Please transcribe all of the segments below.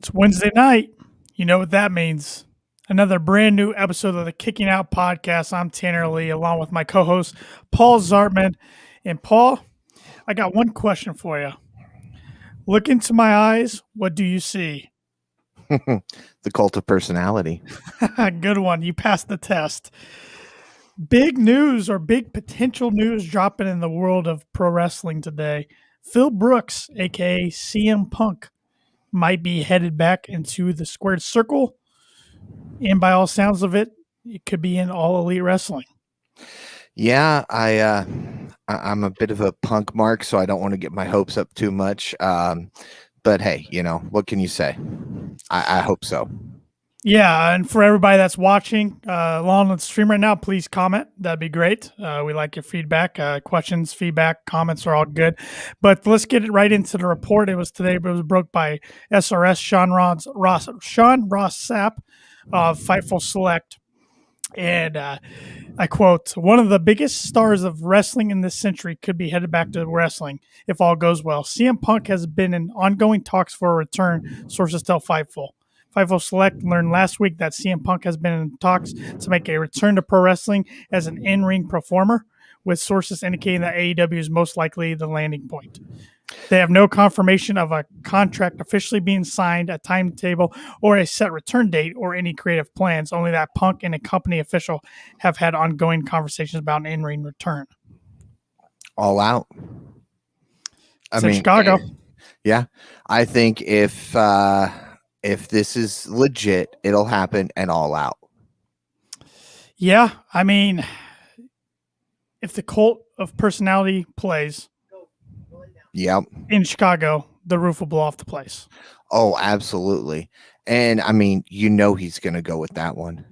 It's Wednesday night. You know what that means. Another brand new episode of the Kicking Out Podcast. I'm Tanner Lee, along with my co-host, Paul Zartman. And Paul, I got one question for you. Look into my eyes. What do you see? The cult of personality. Good one. You passed the test. Big news or big potential news dropping in the world of pro wrestling today. Phil Brooks, a.k.a. CM Punk, might be headed back into the squared circle. And by all sounds of it, it could be in All Elite Wrestling. Yeah, I'm a bit of a Punk mark, so I don't want to get my hopes up too much. But hey, you know, what can you say? I hope so. Yeah, and for everybody that's watching along on the stream right now, please comment. That'd be great. We like your feedback. Questions, feedback, comments are all good. But let's get it right into the report. It was broke by SRS Shawn Ross Sapp of Fightful Select. And I quote, "One of the biggest stars of wrestling in this century could be headed back to wrestling if all goes well. CM Punk has been in ongoing talks for a return, sources tell Fightful. Fightful Select learned last week that CM Punk has been in talks to make a return to pro wrestling as an in-ring performer, with sources indicating that AEW is most likely the landing point. They have no confirmation of a contract officially being signed, a timetable, or a set return date, or any creative plans, only that Punk and a company official have had ongoing conversations about an in-ring return." All out. I mean, Chicago. Yeah, I think if this is legit, it'll happen and all out. Yeah, I mean, if the cult of personality plays in Chicago, the roof will blow off the place. Oh, absolutely. And I mean, you know he's going to go with that one.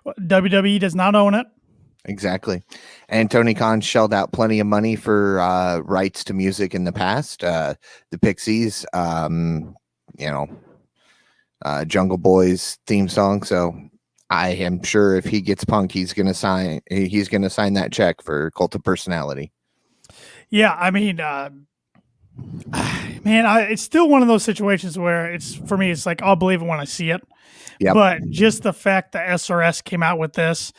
WWE does not own it. Exactly. And Tony Khan shelled out plenty of money for rights to music in the past. The Pixies, Jungle Boys theme song. So I am sure if he gets Punk, he's going to sign that check for Cult of Personality. Yeah, I mean, it's still one of those situations where for me, it's like, I'll believe it when I see it. Yep. But just the fact that SRS came out with this,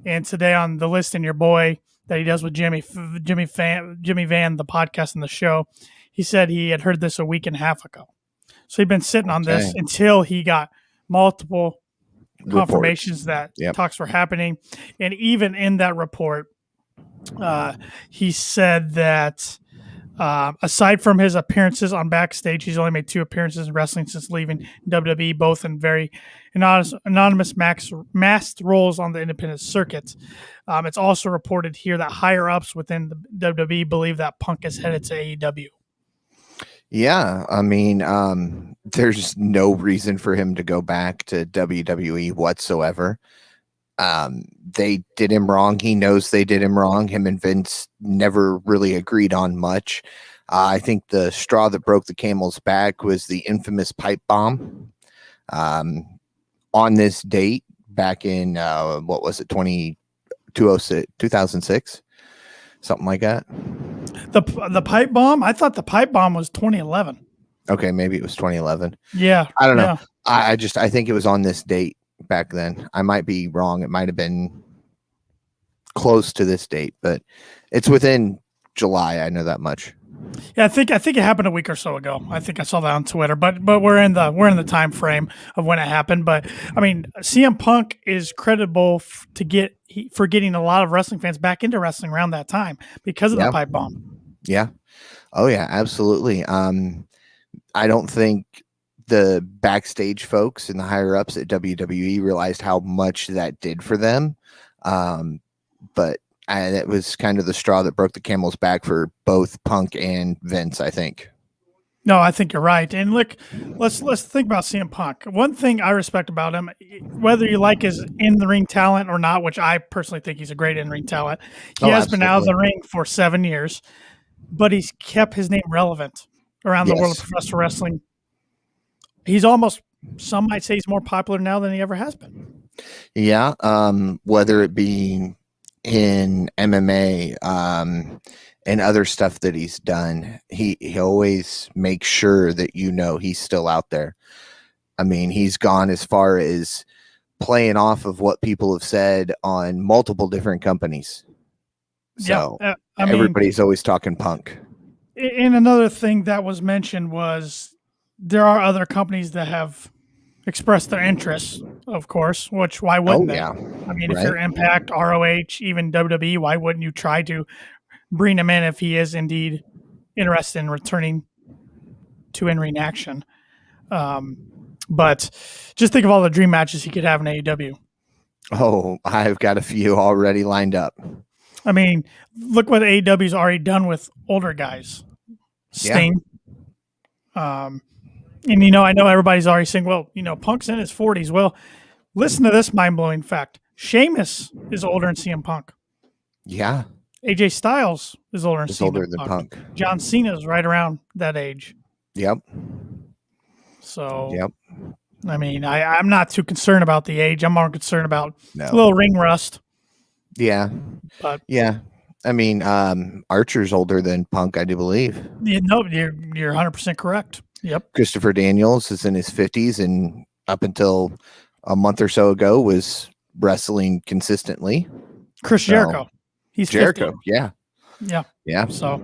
and today on the list in your boy that he does with Jimmy Van, the podcast and the show, he said he had heard this a week and a half ago. So he'd been sitting on this until he got multiple confirmations that talks were happening. And even in that report, he said that aside from his appearances on Backstage, he's only made 2 appearances in wrestling since leaving WWE, both in very anonymous masked roles on the independent circuit. It's also reported here that higher-ups within the WWE believe that Punk is headed to AEW. Yeah, I mean, there's no reason for him to go back to WWE whatsoever. They did him wrong. He knows they did him wrong. Him and Vince never really agreed on much. I think the straw that broke the camel's back was the infamous pipe bomb on this date back in, 2006, something like that. The pipe bomb? I thought the pipe bomb was 2011. Okay, maybe it was 2011. Yeah. I don't know. I think it was on this date back then. I might be wrong. It might have been close to this date, but it's within July. I know that much. Yeah, I think it happened a week or so ago. I think I saw that on Twitter, but we're in the time frame of when it happened. But I mean, CM Punk is credible for getting a lot of wrestling fans back into wrestling around that time because of the pipe bomb. Yeah. Oh yeah, absolutely. I don't think the backstage folks and the higher ups at WWE realized how much that did for them. But it was kind of the straw that broke the camel's back for both Punk and Vince, I think. No, I think you're right. And look, let's think about CM Punk. One thing I respect about him, whether you like his in-the-ring talent or not, which I personally think he's a great in-ring talent, he has been out of the ring for 7 years, but he's kept his name relevant around the world of professional wrestling. He's almost, some might say he's more popular now than he ever has been. Yeah, whether it be in MMA and other stuff that he's done, he always makes sure that he's still out there. I mean, he's gone as far as playing off of what people have said on multiple different companies. So I mean, everybody's always talking Punk. And another thing that was mentioned was there are other companies that have expressed their interest, of course, which why wouldn't they? Yeah. I mean, if you're Impact, ROH, even WWE, why wouldn't you try to bring him in if he is indeed interested in returning to in-ring action? But just think of all the dream matches he could have in AEW. Oh, I've got a few already lined up. I mean, look what AEW's already done with older guys. Sting. Yeah. And, I know everybody's already saying, well, Punk's in his 40s. Well, listen to this mind-blowing fact. Sheamus is older than CM Punk. Yeah. AJ Styles is older than CM Punk. John Cena is right around that age. Yep. So, I mean, I'm not too concerned about the age. I'm more concerned about a little ring rust. Yeah. But yeah. I mean, Archer's older than Punk, I do believe. You're 100% correct. Yep. Christopher Daniels is in his 50s and up until a month or so ago was wrestling consistently. Jericho. He's Jericho. 50. Yeah. Yeah. So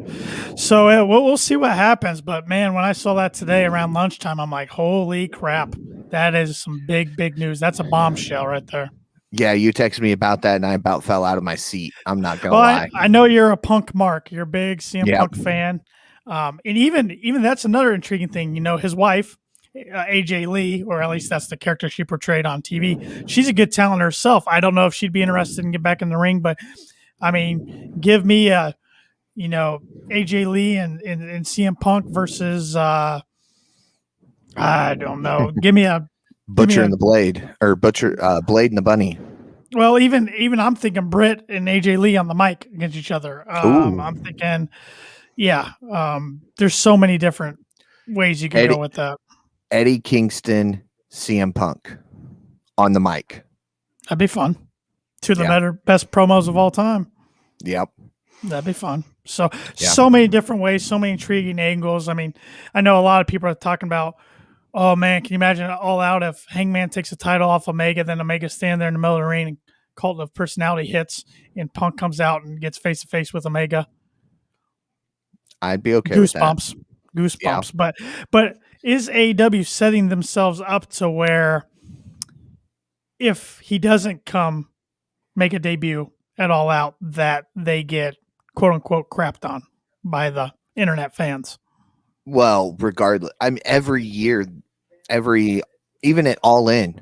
we'll see what happens. But man, when I saw that today around lunchtime, I'm like, holy crap. That is some big, big news. That's a bombshell right there. Yeah, you texted me about that, and I about fell out of my seat. I'm not gonna lie. I know you're a Punk mark. You're a big CM Punk fan, and even that's another intriguing thing. His wife, AJ Lee, or at least that's the character she portrayed on TV. She's a good talent herself. I don't know if she'd be interested in getting back in the ring, but I mean, give me AJ Lee and CM Punk versus I don't know. Give me a Butcher and the Blade, or Blade and the Bunny. Well, even I'm thinking Britt and AJ Lee on the mic against each other. I'm thinking, there's so many different ways you can go with that. Eddie Kingston, CM Punk on the mic. That'd be fun. Two of the best promos of all time. Yep. That'd be fun. So many different ways, so many intriguing angles. I mean, I know a lot of people are talking about, oh man, can you imagine All Out if Hangman takes the title off Omega, then Omega stand there in the middle of the ring and Cult of Personality hits, and Punk comes out and gets face to face with Omega? I'd be okay with that. Goosebumps. Yeah. But is AEW setting themselves up to where if he doesn't make a debut at All Out, that they get quote unquote crapped on by the internet fans? Well, regardless, I mean, every year, even at All In,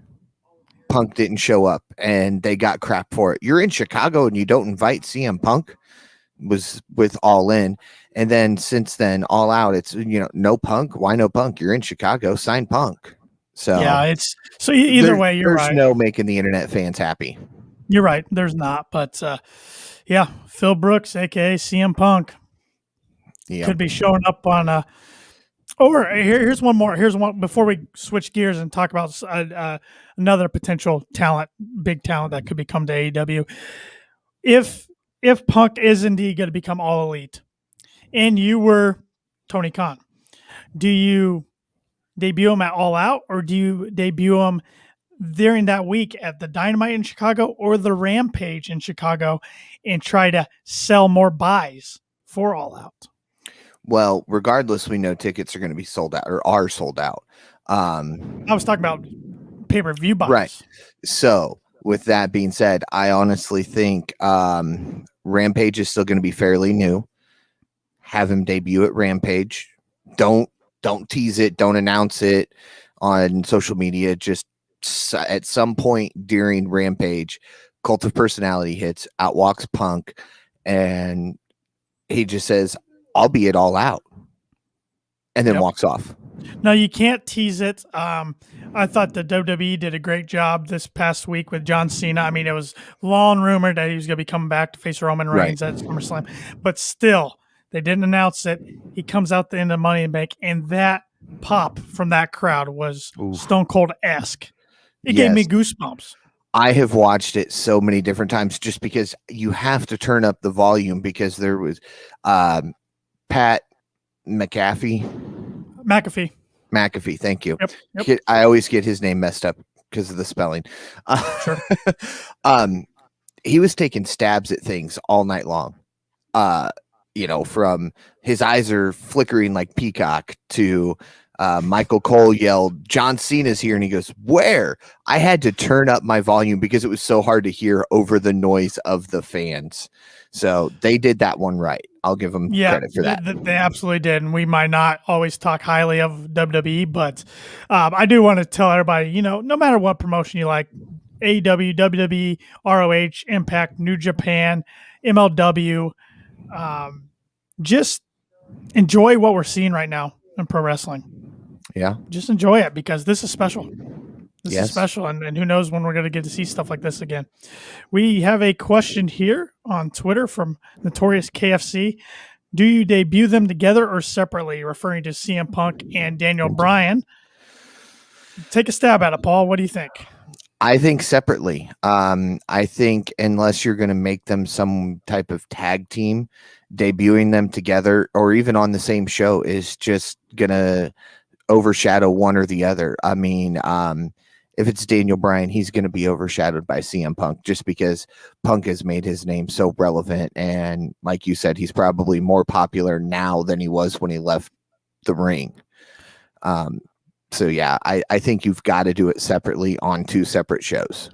Punk didn't show up and they got crap for it. You're in Chicago and you don't invite CM Punk, was with All In. And then since then, All Out, it's, no Punk. Why no Punk? You're in Chicago, sign Punk. So yeah, either way, you're right. There's no making the internet fans happy. You're right. There's not. But Phil Brooks, aka CM Punk, could be showing up on or here's one more. Here's one before we switch gears and talk about another potential big talent that could become to AEW. If Punk is indeed going to become All Elite, and you were Tony Khan, do you debut him at All Out, or do you debut him during that week at the Dynamite in Chicago or the Rampage in Chicago and try to sell more buys for All Out? Well, regardless, we know tickets are going to be sold out or are sold out. I was talking about pay-per-view buys. Right. So with that being said, I honestly think Rampage is still going to be fairly new. Have him debut at Rampage. Don't tease it. Don't announce it on social media. Just at some point during Rampage, Cult of Personality hits, out walks Punk, and he just says, I'll be it All Out, and then walks off. No, you can't tease it. I thought the WWE did a great job this past week with John Cena. I mean, it was long rumored that he was going to be coming back to face Roman Reigns at SummerSlam, but still, they didn't announce it. He comes out the end of Money in the Bank, and that pop from that crowd was Stone Cold-esque. It gave me goosebumps. I have watched it so many different times just because you have to turn up the volume, because there was Pat McAfee. McAfee. Thank you. Yep. I always get his name messed up because of the spelling. Sure. He was taking stabs at things all night long. From his eyes are flickering like peacock to Michael Cole yelled, "John Cena's here," and he goes, "Where?" I had to turn up my volume because it was so hard to hear over the noise of the fans. So they did that one right. I'll give them credit for that. They absolutely did. And we might not always talk highly of WWE, but I do want to tell everybody, no matter what promotion you like, AEW, WWE, ROH, Impact, New Japan, MLW, just enjoy what we're seeing right now in pro wrestling. Yeah. Just enjoy it because this is special. This Yes. is special, and who knows when we're going to get to see stuff like this again. We have a question here on Twitter from Notorious KFC. Do you debut them together or separately? Referring to CM Punk and Daniel Bryan. Take a stab at it, Paul. What do you think? I think separately. I think unless you're going to make them some type of tag team, debuting them together or even on the same show is just going to overshadow one or the other. I mean, if it's Daniel Bryan, he's going to be overshadowed by CM Punk just because Punk has made his name so relevant. And like you said, he's probably more popular now than he was when he left the ring. So, yeah, I think you've got to do it separately on two separate shows.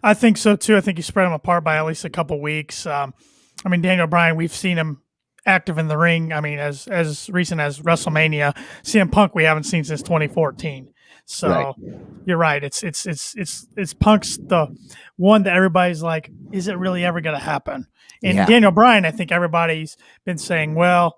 I think so, too. I think you spread them apart by at least a couple weeks. Daniel Bryan, we've seen him active in the ring. I mean, as recent as WrestleMania. CM Punk, we haven't seen since 2014. So right. You're right. It's Punk's the one that everybody's like, is it really ever going to happen? And Daniel Bryan, I think everybody's been saying, well,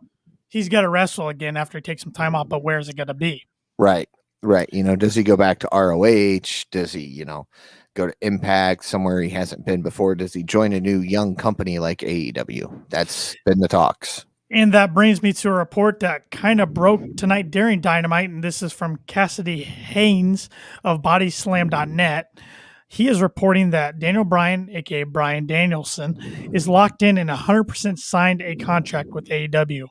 he's got to wrestle again after he takes some time off, but where's it going to be? Right. Does he go back to ROH? Does he, go to Impact, somewhere he hasn't been before? Does he join a new young company like AEW? That's been the talks. And that brings me to a report that kind of broke tonight during Dynamite, and this is from Cassidy Haynes of bodyslam.net. He is reporting that Daniel Bryan, a.k.a. Bryan Danielson, is locked in and 100% signed a contract with AEW.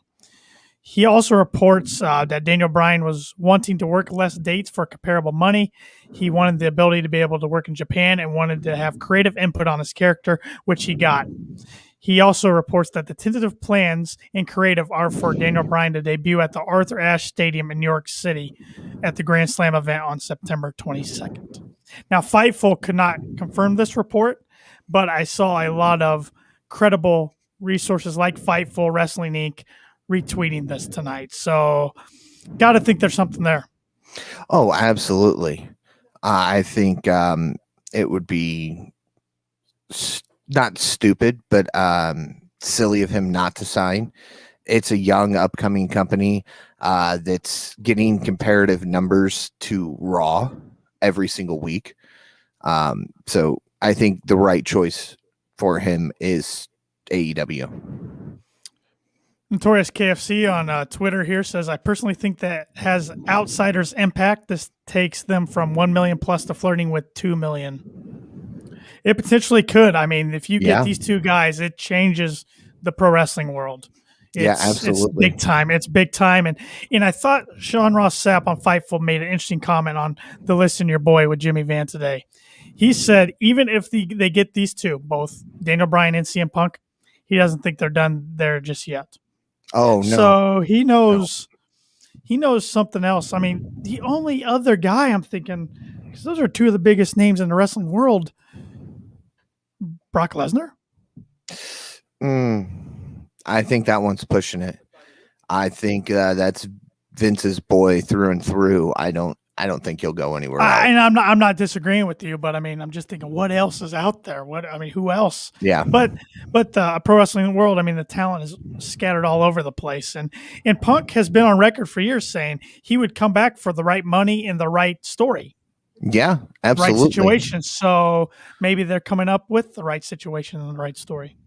He also reports that Daniel Bryan was wanting to work less dates for comparable money. He wanted the ability to be able to work in Japan and wanted to have creative input on his character, which he got. He also reports that the tentative plans and creative are for Daniel Bryan to debut at the Arthur Ashe Stadium in New York City at the Grand Slam event on September 22nd. Now, Fightful could not confirm this report, but I saw a lot of credible resources like Fightful, Wrestling Inc., retweeting this tonight. So got to think there's something there. Oh, absolutely. I think it would be not stupid, but silly of him not to sign. It's a young upcoming company that's getting comparative numbers to Raw every single week. So I think the right choice for him is AEW. Notorious KFC on Twitter here says, I personally think that has outsiders impact. This takes them from 1 million plus to flirting with 2 million. It potentially could. I mean, if you get these two guys, it changes the pro wrestling world. Absolutely. It's big time. It's big time. And I thought Sean Ross Sapp on Fightful made an interesting comment on the Listen Your Boy with Jimmy Van today. He said, even if they get these two, both Daniel Bryan and CM Punk, he doesn't think they're done there just yet. Oh, no. So he knows something else. I mean, the only other guy I'm thinking, because those are two of the biggest names in the wrestling world, Brock Lesnar. I think that one's pushing it. I think that's Vince's boy through and through. I don't think he'll go anywhere else. And I'm not disagreeing with you, but I mean, I'm just thinking, what else is out there? Who else? Yeah. But the pro wrestling world, I mean, the talent is scattered all over the place. And Punk has been on record for years saying he would come back for the right money and the right story. Yeah, absolutely. Right situation. So maybe they're coming up with the right situation and the right story.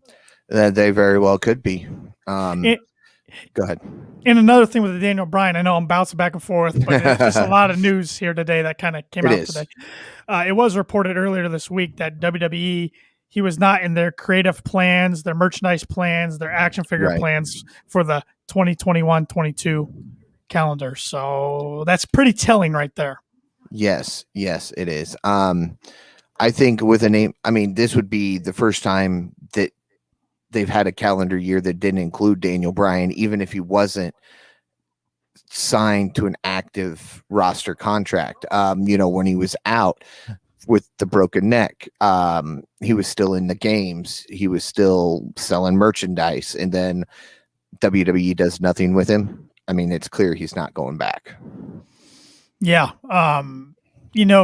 They very well could be. Go ahead. And another thing with the Daniel Bryan, I know I'm bouncing back and forth, but it's just a lot of news here today that kind of came out today. It was reported earlier this week that WWE, he was not in their creative plans, their merchandise plans, their action figure plans for the 2021-22 calendar. So that's pretty telling right there. Yes, it is. I think with a name, I mean, this would be the first time that they've had a calendar year that didn't include Daniel Bryan, even if he wasn't signed to an active roster contract. When he was out with the broken neck, he was still in the games. He was still selling merchandise, and then WWE does nothing with him. I mean, it's clear he's not going back. Yeah.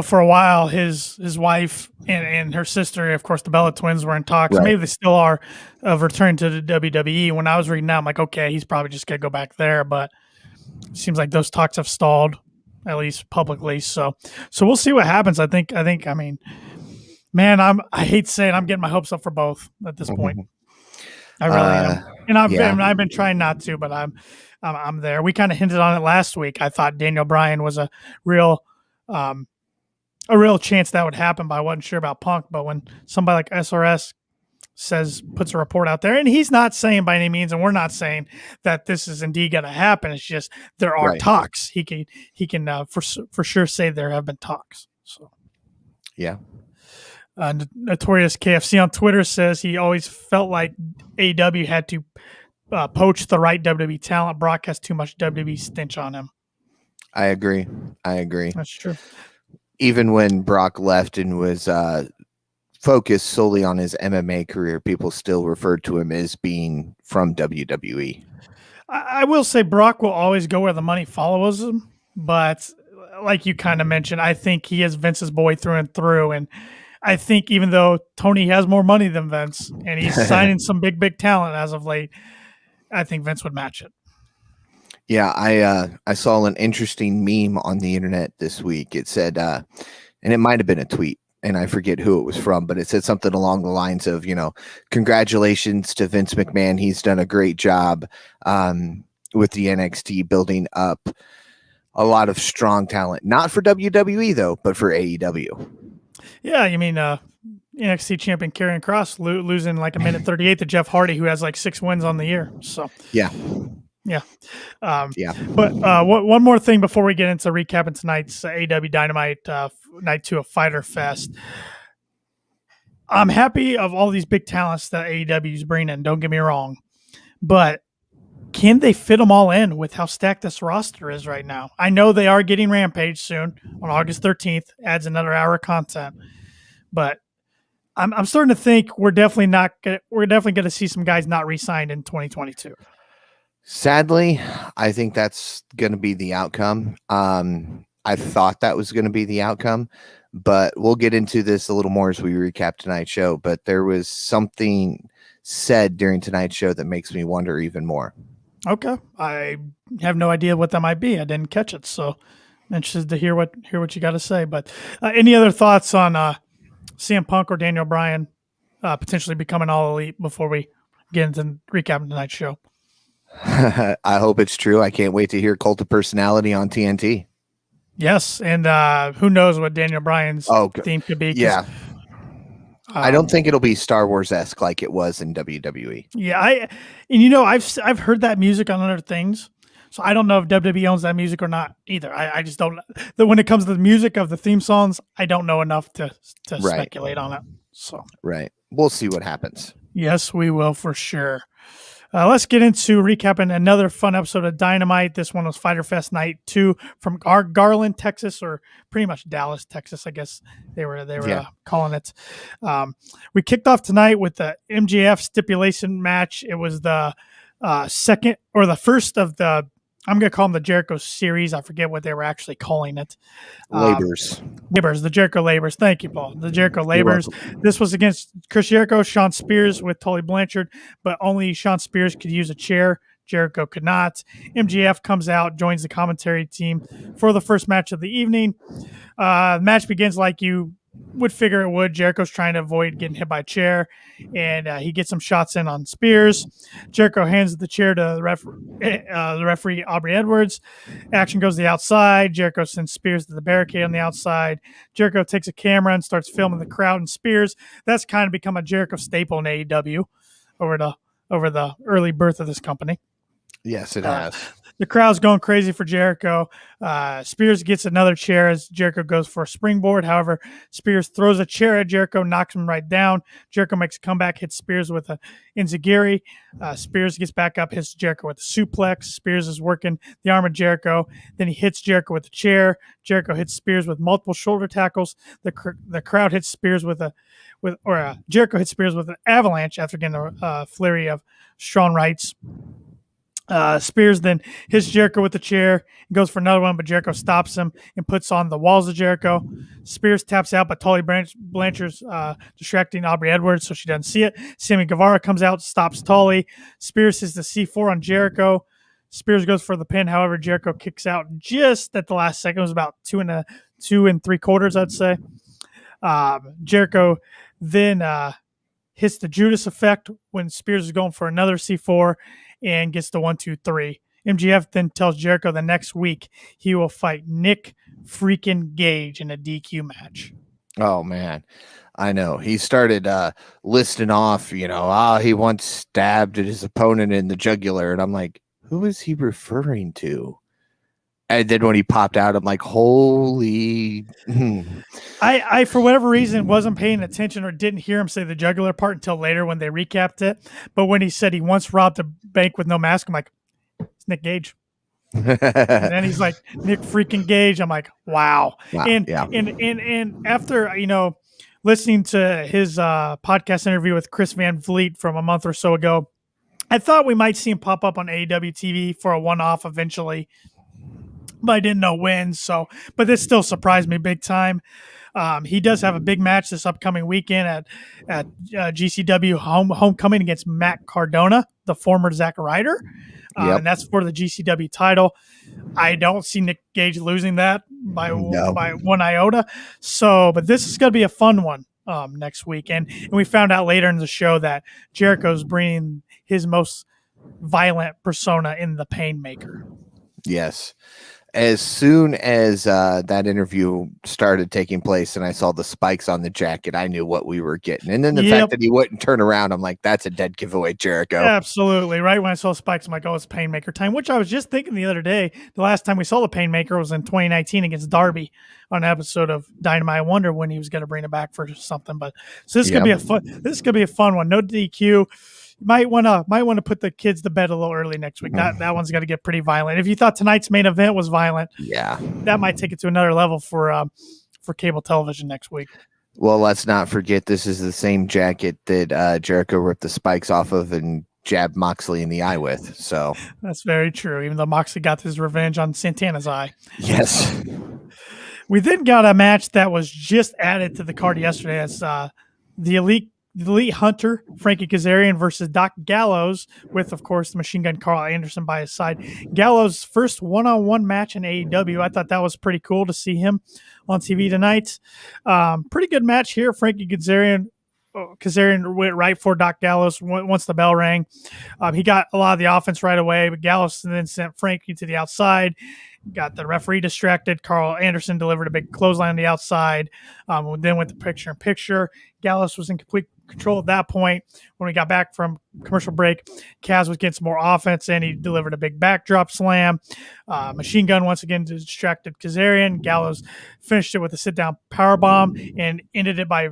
For a while, his wife and her sister, of course, the Bella twins were in talks. Right. Maybe they still are, of returning to the WWE. When I was reading that, I'm like, okay, he's probably just going to go back there. But it seems like those talks have stalled, at least publicly. So we'll see what happens. I mean, man, I hate saying I'm getting my hopes up for both at this point. I really am. And I've been trying not to, but I'm there. We kind of hinted on it last week. I thought Daniel Bryan was a real chance that would happen, but I wasn't sure about Punk. But when somebody like SRS puts a report out there, and he's not saying by any means, and we're not saying that this is indeed going to happen. It's just there are talks. He can for sure say there have been talks. So yeah. Notorious KFC on Twitter says he always felt like AEW had to poach the right WWE talent. Brock has too much WWE stench on him. I agree. That's true. Even when Brock left and was focused solely on his MMA career, people still referred to him as being from WWE. I will say Brock will always go where the money follows him, but like you kind of mentioned, I think he is Vince's boy through and through. And I think even though Tony has more money than Vince and he's signing some big talent as of late, I think Vince would match it. Yeah, I saw an interesting meme on the internet this week. It said, and it might have been a tweet, and I forget who it was from, but it said something along the lines of, congratulations to Vince McMahon. He's done a great job with the NXT, building up a lot of strong talent, not for WWE though, but for AEW. Yeah, you mean NXT champion Karrion Kross losing like a minute 38 to Jeff Hardy, who has like 6 wins on the year. So yeah. But one more thing before we get into recapping tonight's AEW Dynamite Night 2 of Fyter Fest. I'm happy of all these big talents that AEW is bringing. Don't get me wrong, but can they fit them all in with how stacked this roster is right now? I know they are getting Rampage soon on August 13th. Adds another hour of content, but I'm starting to think we're definitely going to see some guys not re-signed in 2022. Sadly, I think that's going to be the outcome. I thought that was going to be the outcome, but we'll get into this a little more as we recap tonight's show. But there was something said during tonight's show that makes me wonder even more. Okay. I have no idea what that might be. I didn't catch it. So I'm interested to hear what you got to say. But any other thoughts on CM Punk or Daniel Bryan potentially becoming All Elite before we get into recapping tonight's show? I hope it's true. I can't wait to hear Cult of Personality on TNT. Yes, and who knows what Daniel Bryan's theme could be. Yeah. I don't think it'll be Star Wars-esque like it was in WWE. Yeah, I've heard that music on other things, so I don't know if WWE owns that music or not either. I just don't. When it comes to the music of the theme songs, I don't know enough to speculate on it. So we'll see what happens. Yes, we will for sure. Let's get into recapping another fun episode of Dynamite. This one was Fyter Fest Night 2 from Garland, Texas, or pretty much Dallas, Texas, I guess they were calling it. We kicked off tonight with the MJF stipulation match. It was the second or the first of the, I'm going to call them the Jericho series. I forget what they were actually calling it. The Jericho Labors. Thank you, Paul. The Jericho Labors. This was against Chris Jericho, Shawn Spears with Tully Blanchard, but only Shawn Spears could use a chair. Jericho could not. MJF comes out, joins the commentary team for the first match of the evening. The match begins like you would figure it would. Jericho's trying to avoid getting hit by a chair, and he gets some shots in on Spears. Jericho hands the chair to the referee, Aubrey Edwards. Action goes to the outside. Jericho sends Spears to the barricade on the outside. Jericho takes a camera and starts filming the crowd and Spears. That's kind of become a Jericho staple in AEW over the early birth of this company. Yes, it has. The crowd's going crazy for Jericho. Spears gets another chair as Jericho goes for a springboard. However, Spears throws a chair at Jericho, knocks him right down. Jericho makes a comeback, hits Spears with a enziguri. Spears gets back up, hits Jericho with a suplex. Spears is working the arm of Jericho. Then he hits Jericho with a chair. Jericho hits Spears with multiple shoulder tackles. The crowd hits Spears Jericho hits Spears with an avalanche after getting a flurry of Shawn rights. Spears then hits Jericho with the chair, goes for another one, but Jericho stops him and puts on the walls of Jericho. Spears taps out, but Tully Blanchard's distracting Aubrey Edwards, so she doesn't see it. Sammy Guevara comes out, stops Tully. Spears hits the C4 on Jericho. Spears goes for the pin. However, Jericho kicks out just at the last second. It was about 2 3/4, I'd say. Jericho then hits the Judas effect when Spears is going for another C4 and gets the 1, 2, 3. MJF then tells Jericho the next week he will fight Nick freaking Gage in a DQ match. Oh, man. I know. He started listing off, he once stabbed at his opponent in the jugular. And I'm like, who is he referring to? And then when he popped out, I'm like, holy. I, for whatever reason, wasn't paying attention or didn't hear him say the jugular part until later when they recapped it. But when he said he once robbed a bank with no mask, I'm like, it's Nick Gage. And then he's like, Nick freaking Gage. I'm like, wow. And after, listening to his podcast interview with Chris Van Vliet from a month or so ago, I thought we might see him pop up on AEW TV for a one-off eventually, but I didn't know when. But this still surprised me big time. He does have a big match this upcoming weekend at GCW Homecoming against Matt Cardona, the former Zack Ryder. And that's for the GCW title. I don't see Nick Gage losing that by one iota. But this is going to be a fun one next weekend. And we found out later in the show that Jericho's bringing his most violent persona in the Painmaker. Yes. As soon as that interview started taking place and I saw the spikes on the jacket, I knew what we were getting. And then the fact that he wouldn't turn around, I'm like, that's a dead giveaway, Jericho. Absolutely. Right when I saw spikes, I'm like, oh, it's Painmaker time, which I was just thinking the other day. The last time we saw the Painmaker was in 2019 against Darby on an episode of Dynamite. I wonder when he was going to bring it back for something. But so this could be a fun one. No DQ. Might want to put the kids to bed a little early next week. That one's going to get pretty violent. If you thought tonight's main event was violent, that might take it to another level for cable television next week. Well, let's not forget this is the same jacket that Jericho ripped the spikes off of and jabbed Moxley in the eye with. So that's very true. Even though Moxley got his revenge on Santana's eye. Yes. We then got a match that was just added to the card yesterday as the Elite Hunter, Frankie Kazarian versus Doc Gallows with, of course, the Machine Gun Carl Anderson by his side. Gallows' first one-on-one match in AEW. I thought that was pretty cool to see him on TV tonight. Pretty good match here. Frankie Kazarian went right for Doc Gallows once the bell rang. He got a lot of the offense right away, but Gallows then sent Frankie to the outside. Got the referee distracted. Carl Anderson delivered a big clothesline on the outside. Then went to picture-in-picture. Gallows was in complete control at that point. When we got back from commercial break, Kaz was getting some more offense, and he delivered a big backdrop slam. Machine Gun once again distracted Kazarian. Gallows finished it with a sit-down powerbomb and ended it by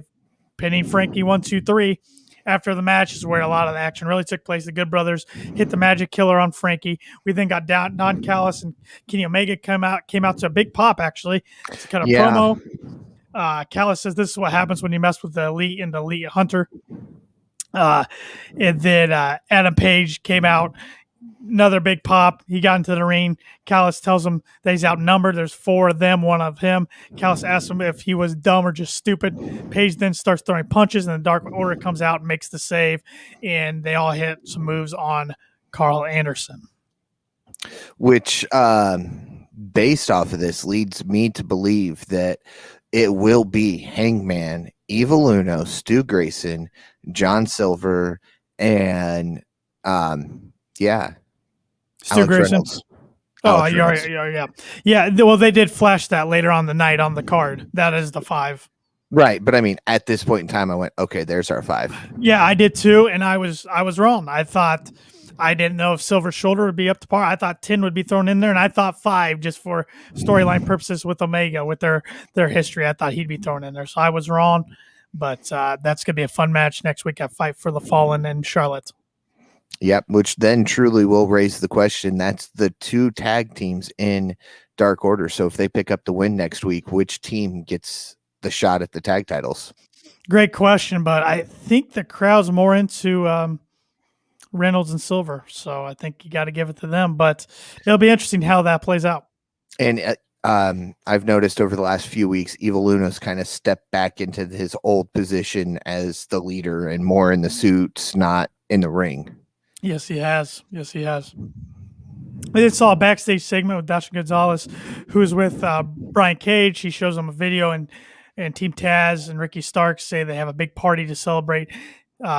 pinning Frankie 1, 2, 3. After the match is where a lot of the action really took place. The Good Brothers hit the Magic Killer on Frankie. We then got Don Callis and Kenny Omega came out to a big pop, actually, to cut a promo. Callis says this is what happens when you mess with the Elite and the Elite Hunter. And then Adam Page came out. Another big pop. He got into the ring. Callis tells him that he's outnumbered. There's 4 of them, 1 of him. Callis asks him if he was dumb or just stupid. Page then starts throwing punches, and the Dark Order comes out and makes the save, and they all hit some moves on Carl Anderson. Which, based off of this, leads me to believe that it will be Hangman, Evil Uno, Stu Grayson, John Silver, and Stu Grayson. Oh, yeah. Well, they did flash that later on the night on the card. That is the 5. Right, but I mean, at this point in time, I went, okay, there's our 5. Yeah, I did too, and I was wrong. I thought I didn't know if Silver's shoulder would be up to par. I thought 10 would be thrown in there, and I thought 5 just for storyline purposes with Omega, with their history. I thought he'd be thrown in there. So I was wrong, but that's going to be a fun match next week at Fight for the Fallen in Charlotte. Yep, which then truly will raise the question. That's the 2 tag teams in Dark Order. So if they pick up the win next week, which team gets the shot at the tag titles? Great question, but I think the crowd's more into Reynolds and Silver, so I think you got to give it to them. But it'll be interesting how that plays out. And I've noticed over the last few weeks, Evil Uno's kind of stepped back into his old position as the leader and more in the suits, not in the ring. Yes, he has. Yes, he has. I did saw a backstage segment with Dash Gonzalez, who's with Brian Cage. He shows them a video, and Team Taz and Ricky Starks say they have a big party to celebrate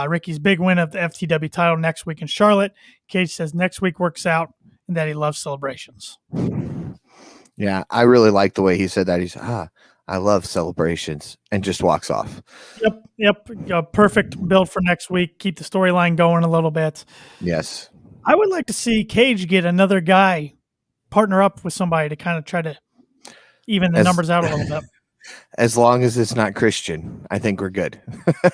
Ricky's big win of the FTW title next week in Charlotte. Cage says next week works out and that he loves celebrations. Yeah, I really like the way he said that. He's, I love celebrations, and just walks off. Yep. Perfect build for next week. Keep the storyline going a little bit. Yes. I would like to see Cage get another guy, partner up with somebody to kind of try to even the numbers out a little bit. As long as it's not Christian, I think we're good.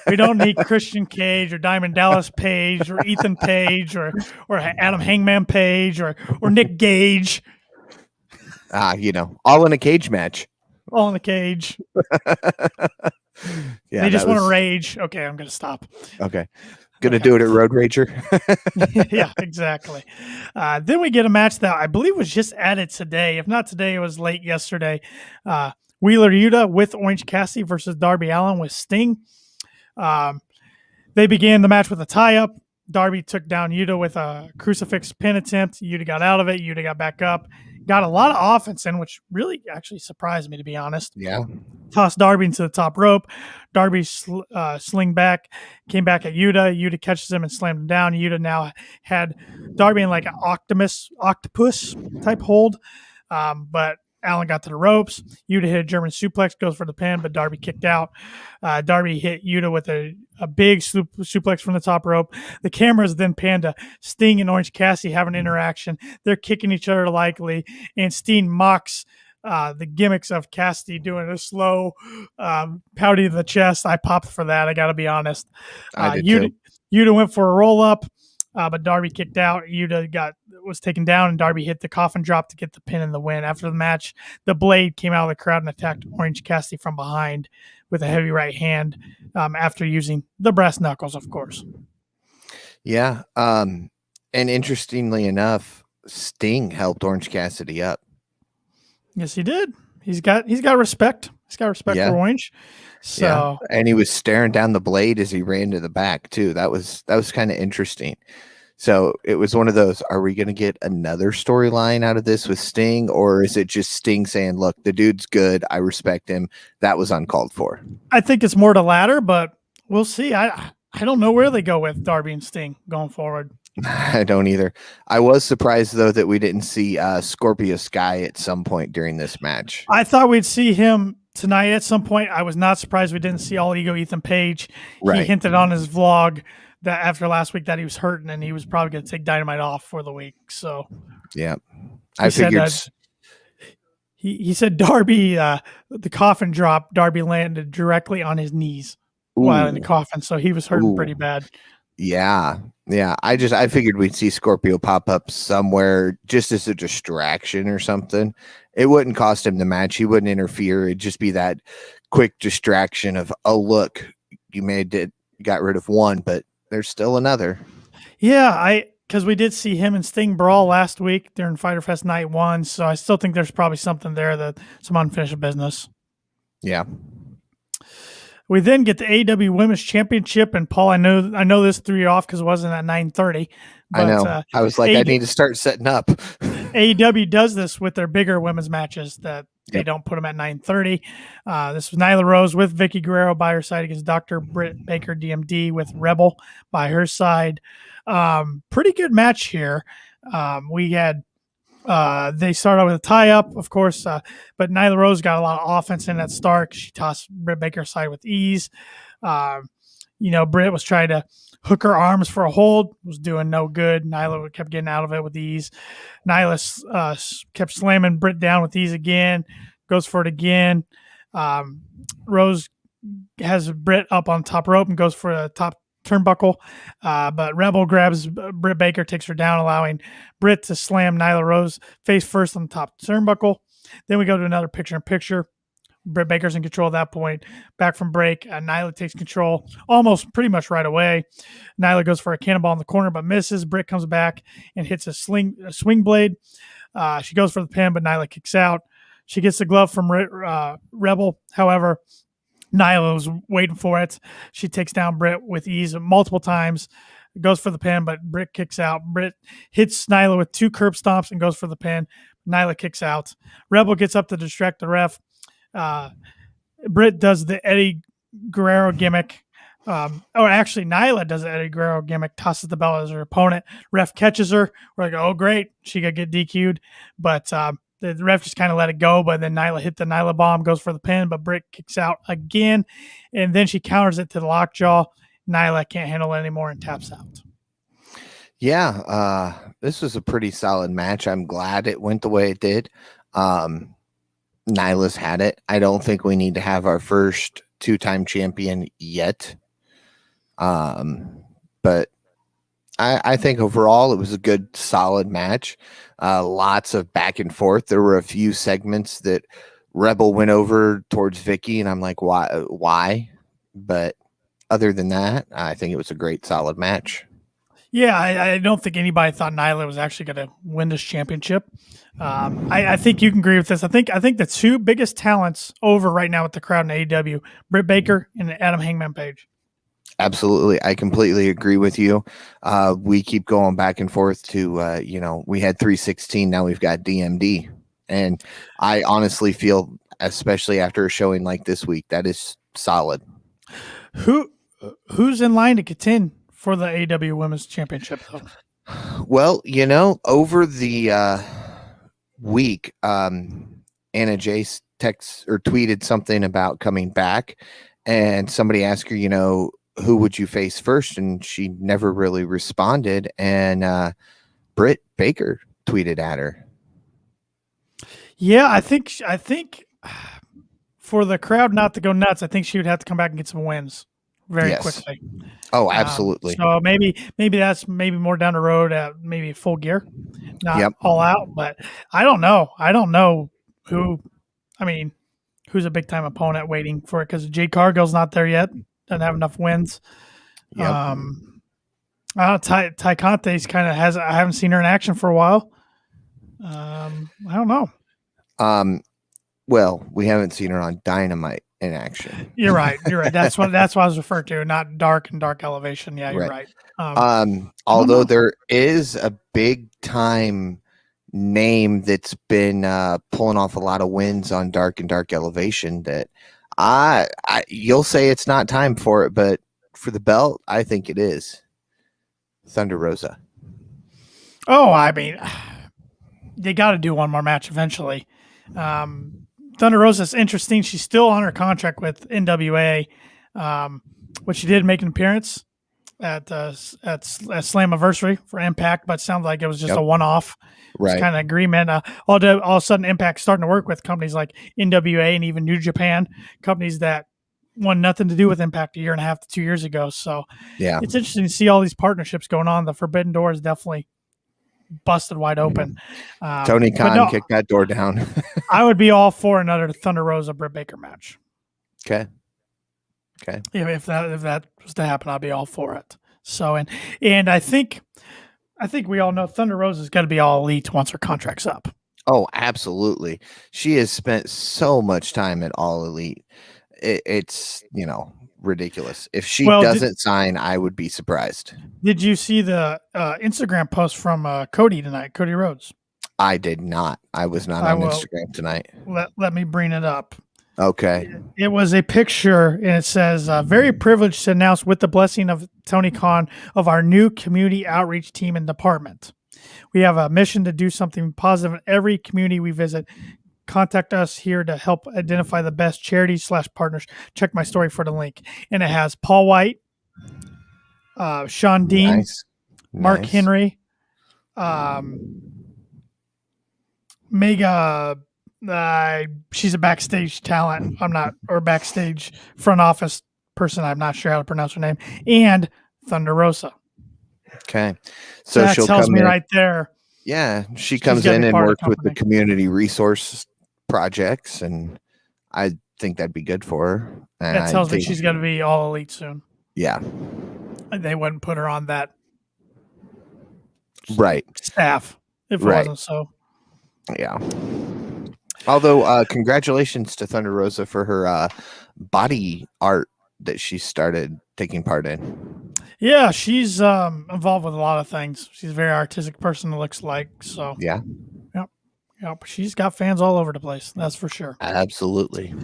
We don't need Christian Cage or Diamond Dallas Page or Ethan Page or Adam Hangman Page or Nick Gage. All in a cage match. All in a cage. Yeah, they just want to rage. Okay, I'm going to stop. Okay. Going to do it at Road Rager. Yeah, exactly. Then we get a match that I believe was just added today. If not today, it was late yesterday. Wheeler Yuta with Orange Cassidy versus Darby Allin with Sting. They began the match with a tie-up. Darby took down Yuta with a crucifix pin attempt. Yuta got out of it. Yuta got back up. Got a lot of offense in, which really actually surprised me, to be honest. Yeah. Tossed Darby into the top rope. Darby sling back, came back at Yuta. Yuta catches him and slammed him down. Yuta now had Darby in like an octopus type hold, but Allin got to the ropes. Yuta hit a German suplex, goes for the pin, but Darby kicked out. Darby hit Yuta with a big suplex from the top rope. The cameras then panned to Sting and Orange Cassidy have an interaction. They're kicking each other likely, and Sting mocks the gimmicks of Cassidy doing a slow pouty to the chest. I popped for that. I got to be honest. Yuta went for a roll up, but Darby kicked out. Yuta was taken down, and Darby hit the coffin drop to get the pin and the win. After the match, the Blade came out of the crowd and attacked Orange Cassidy from behind with a heavy right hand after using the brass knuckles, of course. Yeah. And interestingly enough, Sting helped Orange Cassidy up. Yes, he did. He's got respect. He's got respect for Orange. So, yeah. And he was staring down the Blade as he ran to the back too. That was kind of interesting. So it was one of those, are we going to get another storyline out of this with Sting, or is it just Sting saying, look, the dude's good, I respect him? That was uncalled for. I think it's more the latter, but we'll see. I don't know where they go with Darby and Sting going forward. I don't either. I was surprised, though, that we didn't see Scorpio Sky at some point during this match. I thought we'd see him tonight at some point. I was not surprised we didn't see All Ego Ethan Page. Right. He hinted on his vlog that after last week that he was hurting and he was probably going to take Dynamite off for the week. So, yeah, I figured. He said Darby, the coffin drop, Darby landed directly on his knees while in the coffin. So he was hurting pretty bad. Yeah. Yeah. I figured we'd see Scorpio pop up somewhere just as a distraction or something. It wouldn't cost him the match. He wouldn't interfere. It'd just be that quick distraction of, oh, look, you got rid of one, but there's still another. Yeah. Because we did see him and Sting brawl last week during Fyter Fest Night 1. So I still think there's probably something there, some unfinished business. Yeah. We then get the AEW Women's Championship, and Paul, I know this threw you off because it wasn't at 9:30. I know. I was like, I need to start setting up. AEW does this with their bigger women's matches that they don't put them at 9:30. This was Nyla Rose with Vickie Guerrero by her side against Dr. Britt Baker D.M.D. with Rebel by her side. Pretty good match here. We had they started with a tie-up, of course, but Nyla Rose got a lot of offense in that start. She tossed Britt Baker aside with ease. Britt was trying to hook her arms for a hold, was doing no good. Nyla kept getting out of it with ease. Nyla kept slamming Britt down with ease again, goes for it again. Rose has Britt up on top rope and goes for a top turnbuckle, but Rebel grabs Britt Baker, takes her down, allowing Britt to slam Nyla Rose face first on the top turnbuckle. Then we go to another picture-in-picture. Britt Baker's in control at that point. Back from break, Nyla takes control almost pretty much right away. Nyla goes for a cannonball in the corner, but misses. Britt comes back and hits a swing blade. She goes for the pin, but Nyla kicks out. She gets the glove from Rebel. However, Nyla was waiting for it. She takes down Britt with ease multiple times. Goes for the pin, but Britt kicks out. Britt hits Nyla with 2 curb stomps and goes for the pin. Nyla kicks out. Rebel gets up to distract the ref. Britt does the Eddie Guerrero gimmick. Actually, Nyla does the Eddie Guerrero gimmick, tosses the belt as her opponent. Ref catches her. We're like, oh, great. She could get DQ'd. But the ref just kind of let it go. But then Nyla hit the Nyla bomb, goes for the pin, but Britt kicks out again. And then she counters it to the lockjaw. Nyla can't handle it anymore and taps out. Yeah, this was a pretty solid match. I'm glad it went the way it did. Nyla's had it. I don't think we need to have our first 2-time champion yet. But I think overall it was a good, solid match. Lots of back and forth. There were a few segments that Rebel went over towards Vickie, and I'm like, why? But other than that, I think it was a great, solid match. Yeah, I don't think anybody thought Nyla was actually going to win this championship. I think you can agree with this. I think the 2 biggest talents over right now with the crowd in AEW, Britt Baker and Adam Hangman Page. Absolutely. I completely agree with you. We keep going back and forth to, we had 316. Now we've got D.M.D. And I honestly feel, especially after a showing like this week, that is solid. Who's in line to contend for the AEW Women's Championship, though? Well, over the week, Anna Jace tweeted something about coming back, and somebody asked her, who would you face first? And she never really responded. And Britt Baker tweeted at her. Yeah, I think for the crowd not to go nuts, I think she would have to come back and get some wins very quickly. Oh, absolutely. So maybe that's more down the road at maybe Full Gear, not all out. But I don't know. I don't know who's a big time opponent waiting for it, because Jade Cargill's not there yet. Doesn't have enough wins. Ty Conte's kind of I haven't seen her in action for a while. I don't know. Well, we haven't seen her on Dynamite in action. You're right. That's what I was referring to, not Dark and Dark Elevation. Yeah, you're right. Although there is a big time name that's been pulling off a lot of wins on Dark and Dark Elevation that you'll say it's not time for it, but for the belt, I think it is. Thunder Rosa. Oh, I mean, they got to do one more match eventually. Thunder Rosa's interesting. She's still on her contract with NWA, but she did make an appearance at Slammiversary for Impact, but it sounds like it was just a one-off. Right. Kind of agreement. All of a sudden, Impact starting to work with companies like NWA and even New Japan, companies that want nothing to do with Impact a year and a half to 2 years ago. So it's interesting to see all these partnerships going on. The Forbidden Door is definitely busted wide open. Tony Khan kicked that door down. I would be all for another Thunder Rosa Britt Baker match. Okay. If that was to happen, I'd be all for it. So and I think we all know Thunder Rosa's got to be all elite once her contract's up. Oh, absolutely. She has spent so much time at All Elite. It's ridiculous. If she doesn't sign, I would be surprised. Did you see the Instagram post from Cody tonight, Cody Rhodes? I did not. I was not on Instagram tonight. Let me bring it up. Okay. It was a picture, and it says, very privileged to announce with the blessing of Tony Khan of our new community outreach team and department. We have a mission to do something positive in every community we visit. Contact us here to help identify the best charities /partners. Check my story for the link. And it has Paul White, Sean Dean, Nice. Mark Nice. Henry, Mega. She's a backstage talent. Or backstage front office person. I'm not sure how to pronounce her name. And Thunder Rosa. Okay. So that she'll tells come me in. right there. Yeah. She She's comes gotta in be and part of works the with the company. community resource projects, and I think that'd be good for her. And That tells I me think, she's going to be all elite soon. yeah. They wouldn't put her on that Right. staff if it Right. wasn't so. Yeah. Although, congratulations to Thunder Rosa for her body art that she started taking part in. Yeah, she's involved with a lot of things. She's a very artistic person, it looks like. So, Yeah, yep. She's got fans all over the place. That's for sure. absolutely.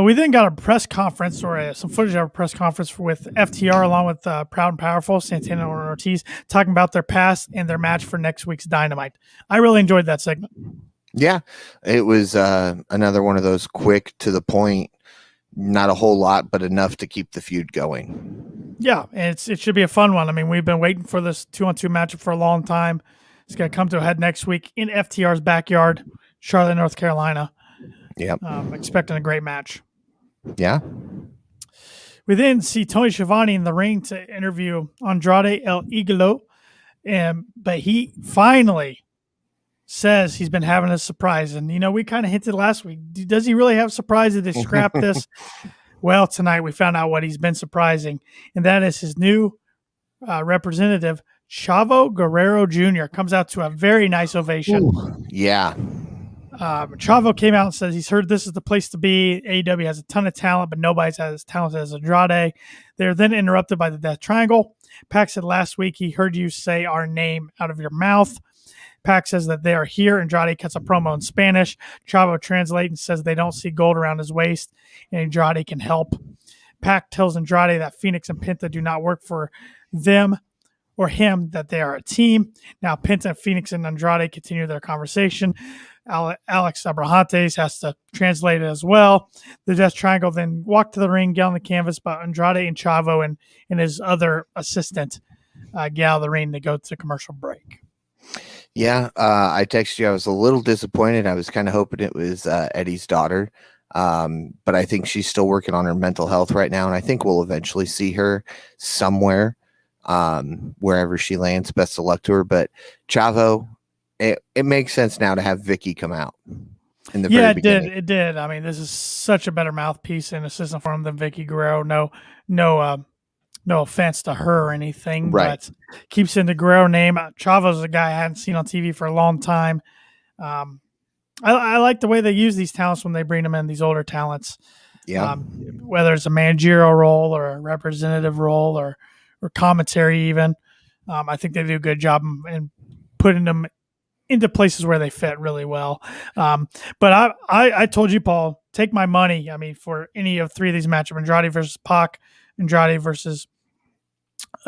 We then got a press conference or some footage of a press conference with FTR along with Proud and Powerful, Santana and Ortiz, talking about their past and their match for next week's Dynamite. I really enjoyed that segment. Yeah, it was another one of those quick to the point, not a whole lot, but enough to keep the feud going. Yeah, and it should be a fun one. I mean, we've been waiting for this 2-on-2 matchup for a long time. It's going to come to a head next week in FTR's backyard, Charlotte, North Carolina. Yep. Expecting a great match. Yeah. We then see Tony Schiavone in the ring to interview Andrade El Idolo, but he finally says he's been having a surprise. And, we kind of hinted last week. Does he really have a surprise? Did they scrap this? Well, tonight we found out what he's been surprising, and that is his new representative, Chavo Guerrero Jr. comes out to a very nice ovation. Ooh, yeah. Chavo came out and says he's heard this is the place to be. AEW has a ton of talent, but nobody's as talented as Andrade. They're then interrupted by the Death Triangle. Pac said last week he heard you say our name out of your mouth. Pac says that they are here. Andrade cuts a promo in Spanish. Chavo translates and says they don't see gold around his waist, and Andrade can help. Pac tells Andrade that Phoenix and Penta do not work for them or him, that they are a team. Now, Penta, Phoenix, and Andrade continue their conversation. Alex Abrahantes has to translate it as well. The Death Triangle then walk to the ring, get on the canvas, but Andrade and Chavo and his other assistant get out of the ring to go to commercial break. Yeah, I texted you. I was a little disappointed. I was kind of hoping it was Eddie's daughter, but I think she's still working on her mental health right now, and I think we'll eventually see her somewhere, wherever she lands. Best of luck to her. But Chavo, it makes sense now to have Vickie come out in the very beginning. It did. I mean, this is such a better mouthpiece and assistant for him than Vickie Guerrero. No offense to her or anything, right. But keeps in the Guerrero name. Chavo's a guy I hadn't seen on TV for a long time. I like the way they use these talents when they bring them in, these older talents. Yeah. Whether it's a managerial role or a representative role or commentary even. I think they do a good job in putting them into places where they fit really well. But I told you, Paul, take my money. I mean, for any of three of these matchups, Andrade versus Pac, Andrade versus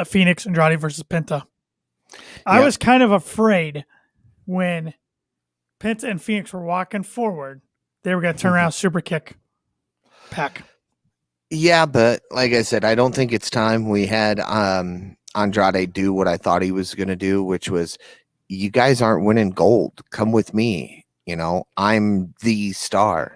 Phoenix, Andrade versus Penta. I was kind of afraid when Penta and Phoenix were walking forward, they were going to turn around, super kick Pac. Yeah, but like I said, I don't think it's time. We had Andrade do what I thought he was going to do, which was, you guys aren't winning gold. Come with me. I'm the star.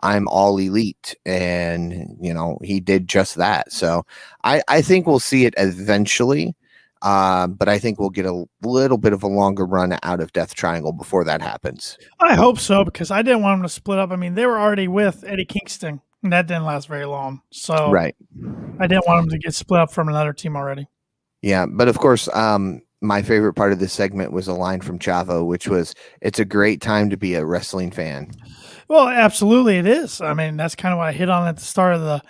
I'm all elite. And, he did just that. So I think we'll see it eventually. But I think we'll get a little bit of a longer run out of Death Triangle before that happens. I hope so, because I didn't want them to split up. I mean, they were already with Eddie Kingston, and that didn't last very long. So right. I didn't want them to get split up from another team already. Yeah, but of course, my favorite part of this segment was a line from Chavo, which was, "It's a great time to be a wrestling fan." Well, absolutely it is. I mean, that's kind of what I hit on at the start of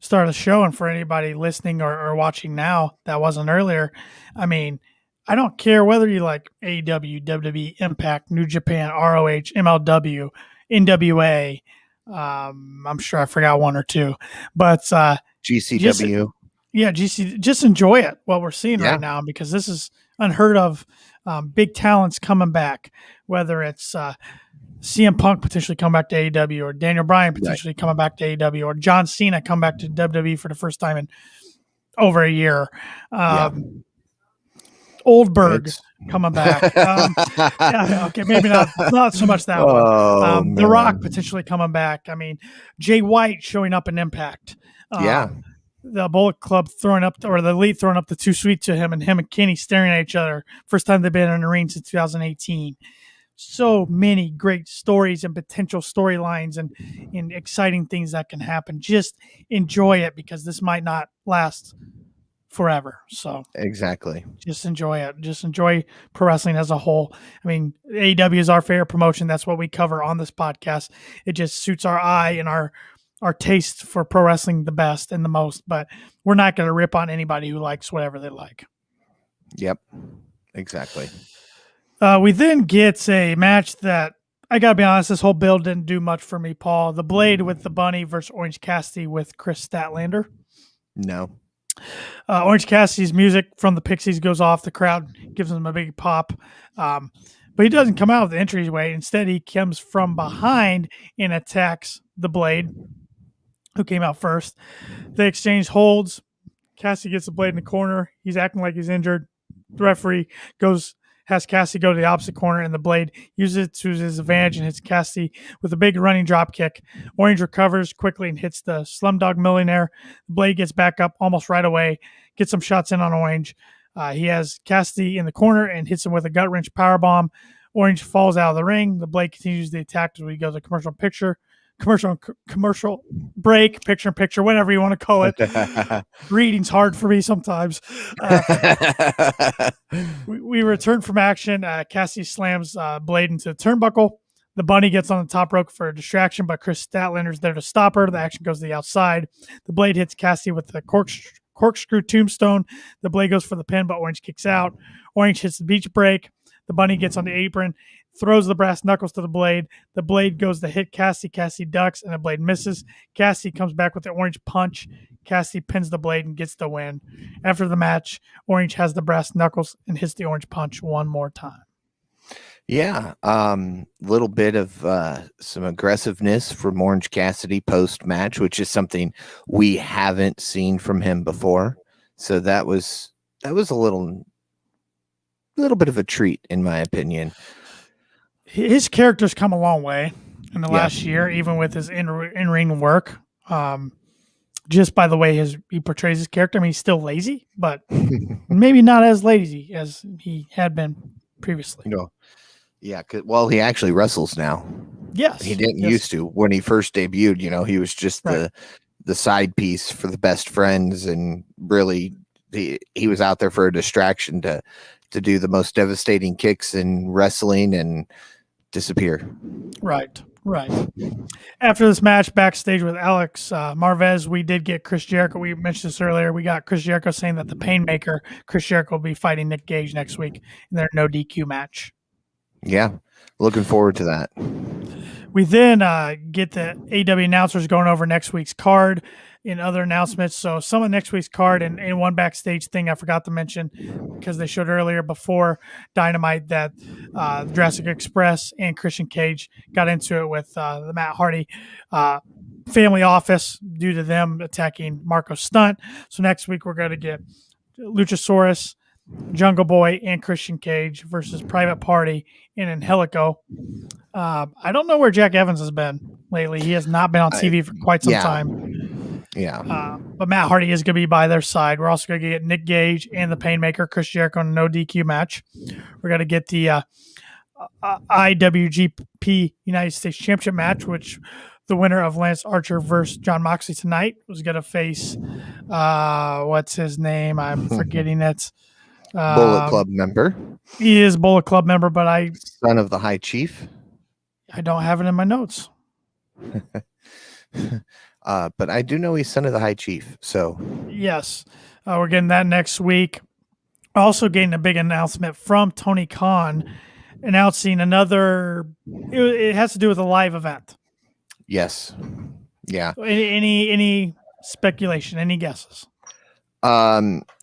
the show. And for anybody listening or watching now that wasn't earlier, I mean, I don't care whether you like AEW, WWE, Impact, New Japan, ROH, MLW, NWA. I'm sure I forgot one or two, but GCW. Just enjoy it, what we're seeing right now, because this is unheard of. Big talents coming back, whether it's CM Punk potentially come back to AEW, or Daniel Bryan potentially coming back to AEW, or John Cena come back to WWE for the first time in over a year. Oldberg It's coming back. Yeah, okay, maybe not so much that one. The Rock potentially coming back. I mean, Jay White showing up in Impact. The Bullet Club throwing up, or the Elite throwing up the Too Sweet to him, and him and Kenny staring at each other. First time they've been in the ring since 2018. So many great stories and potential storylines and exciting things that can happen. Just enjoy it, because this might not last forever. So exactly. Just enjoy it. Just enjoy pro wrestling as a whole. I mean, AEW is our favorite promotion. That's what we cover on this podcast. It just suits our eye and our taste for pro wrestling the best and the most. But we're not going to rip on anybody who likes whatever they like. Yep, exactly. We then get a match that, I got to be honest, this whole build didn't do much for me, Paul. The Blade with the Bunny versus Orange Cassidy with Chris Statlander. No. Orange Cassidy's music from the Pixies goes off. The crowd gives him a big pop. But he doesn't come out of the entryway. Instead, he comes from behind and attacks the Blade, who came out first. They exchange holds. Cassidy gets the Blade in the corner. He's acting like he's injured. The referee has Cassidy go to the opposite corner, and the Blade uses it to his advantage and hits Cassidy with a big running drop kick. Orange recovers quickly and hits the Slumdog Millionaire. The Blade gets back up almost right away, gets some shots in on Orange. He has Cassidy in the corner and hits him with a gut wrench powerbomb. Orange falls out of the ring. The Blade continues the attack as we go to commercial break, picture, whatever you want to call it. Reading's hard for me sometimes. We return from action. Cassidy slams Blade into the turnbuckle. The Bunny gets on the top rope for a distraction, but Chris Statlander's there to stop her. The action goes to the outside. The Blade hits Cassidy with the corkscrew tombstone. The Blade goes for the pin, but Orange kicks out. Orange hits the beach break. The Bunny gets on the apron, throws the brass knuckles to the Blade. The Blade goes to hit Cassidy. Cassidy ducks, and the Blade misses. Cassidy comes back with the Orange punch. Cassidy pins the Blade and gets the win. After the match, Orange has the brass knuckles and hits the Orange punch one more time. Yeah, little bit of some aggressiveness from Orange Cassidy post-match, which is something we haven't seen from him before. So that was a little bit of a treat, in my opinion. His character's come a long way in the last year, even with his in-ring work. Just by the way he portrays his character. I mean, he's still lazy, but maybe not as lazy as he had been previously. No. Yeah, he actually wrestles now. Yes. He didn't used to. When he first debuted, he was just the side piece for the Best Friends, and really he was out there for a distraction to do the most devastating kicks in wrestling and disappear. Right. After this match, backstage with Alex Marvez, we did get Chris Jericho. We mentioned this earlier. We got Chris Jericho saying that the Painmaker, Chris Jericho, will be fighting Nick Gage next week in their no DQ match. Yeah, looking forward to that. We then get the AEW announcers going over next week's card and other announcements. So some of next week's card and one backstage thing I forgot to mention, because they showed earlier before Dynamite that Jurassic Express and Christian Cage got into it with the Matt Hardy family office due to them attacking Marco Stunt. So next week we're going to get Luchasaurus, Jungle Boy, and Christian Cage versus Private Party and Angelico. I don't know where Jack Evans has been lately. He has not been on TV for quite some time. Yeah. But Matt Hardy is going to be by their side. We're also going to get Nick Gage and the Painmaker, Chris Jericho, in a no DQ match. We're going to get the IWGP United States Championship match, which the winner of Lance Archer versus John Moxley tonight was going to face, what's his name? I'm forgetting it. Bullet Club member. He is Bullet Club member, but son of the High Chief. I don't have it in my notes. But I do know he's son of the High Chief. So yes, we're getting that next week. Also getting a big announcement from Tony Khan announcing another. It has to do with a live event. Yes. Yeah. Any speculation? Any guesses?